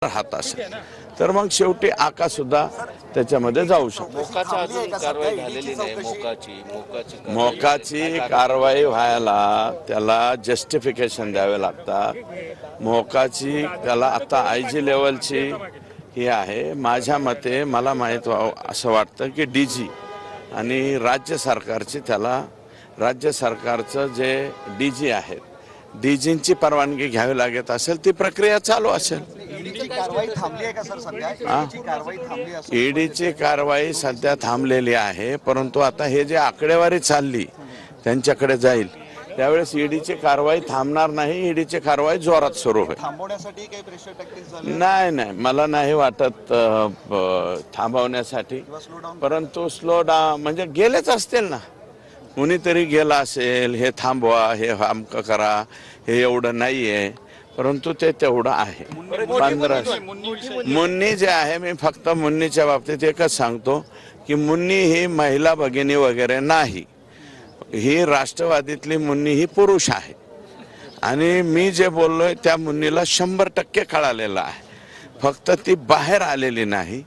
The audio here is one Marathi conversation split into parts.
राहत असेल तर मग शेवटी आका सुद्धा त्याच्यामध्ये जाऊ शकतो। मोकाचा अजून कारवाई झालेली नाही। मोकाची कारवाई व्हायला त्याला जस्टिफिकेशन द्यावे लागतात। मोकाची त्याला आता आयजी लेवलची ही आहे। माझ्या मते मला माहित असं वाटतं की डीजी आणि राज्य सरकारची त्याला राज्य सरकारचं जे डीजी आहेत डीजींची परवानगी घ्यावी लागत असेल ती प्रक्रिया चालू असेल। ईडीची कारवाई सध्या थांबलेली आहे, परंतु आता हे जे आकडेवारी चालली त्यांच्याकडे जाईल त्यावेळेस ईडीची कारवाई थांबणार नाही। ईडीची कारवाई जोरात सुरू होईल। थांबवण्यासाठी काही प्रेशर टॅक्टिक्स झाले? नाही, मला नाही वाटत थांबवण्यासाठी, परंतु स्लो डाऊन म्हणजे गेलेच असतील ना, कुणीतरी गेला असेल हे थांबवा, हे अमकं करा, हे एवढं नाहीये, परंतु ते तेवढं आहे। 15 मुन्नी जे आहे, मी फक्त मुन्नीच्या बाबतीत एकच सांगतो की मुन्नी ही महिला भगिनी वगैरे नाही, ही राष्ट्रवादीतली मुन्नी ही पुरुष आहे आणि मी जे बोललोय त्या मुन्नीला 100% कळालेलं आहे, फक्त ती बाहेर आलेली नाही।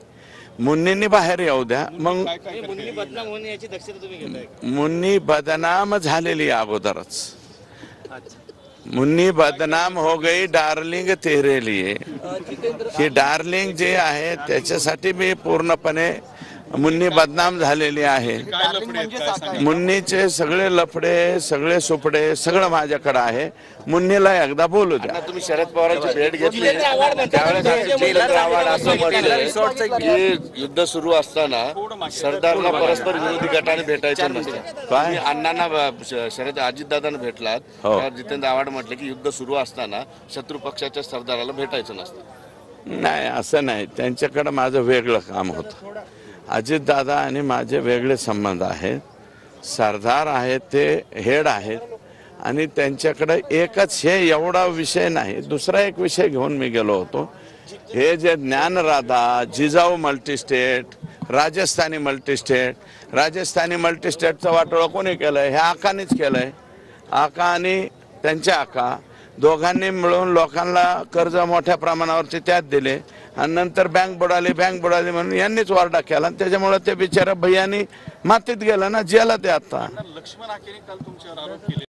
मुन्नींनी बाहेर येऊ द्या। मग मुन्नी बदनाम होणे याची दक्षता तुम्ही घेताय? मुन्नी बदनाम झालेली अगोदरच। मुन्नी बदनाम हो गई डार्लिंग तेरे लिए, ही डार्लिंग जे आहे त्याच्यासाठी मी पूर्णपणे मुन्नी बदनाम झालेली आहे। मुन्नीचे सगळे लफडे सगळे सुपडे सगळं माझ्याकडे आहे। मुन्नीला एकदा बोलू द्या। तुम्ही शरद पवारांची भेट घेतली त्यावेळेस असं म्हटलं की युद्ध सुरू असताना सरदारला परस्पर विरोधी गटाने भेटायचं नसतं। काय अण्णांना शरद अजितदादांना भेटलात, जितेंद्र आव्हाड म्हटले की युद्ध सुरू असताना शत्रू पक्षाच्या सरदाराला भेटायचं नसतं। नाही, असं नाही, त्यांच्याकडे माझं वेगळं काम होतं। अजितदादा आणि माझे वेगळे संबंध आहेत। सरदार आहेत ते हेड आहेत आणि त्यांच्याकडे एकच हे एवढा विषय नाही, दुसरा एक विषय घेऊन मी गेलो होतो। हे जे ज्ञानराधा, जिजाऊ मल्टीस्टेट, राजस्थानी मल्टीस्टेटचं वाटोळं कोणी केलंय? हे आकानीच केलंय। आका आणि त्यांच्या आका दोघांनी मिळून लोकांना कर्ज मोठ्या प्रमाणावरती त्यात दिले आणि नंतर बँक बुडाली म्हणून यांनीच वारडा केला आणि त्याच्यामुळे ते बिचारा भैयानी मातीत गेला ना, जेला ते आता। लक्ष्मण आखेने काल तुमच्यावर आरोप केले।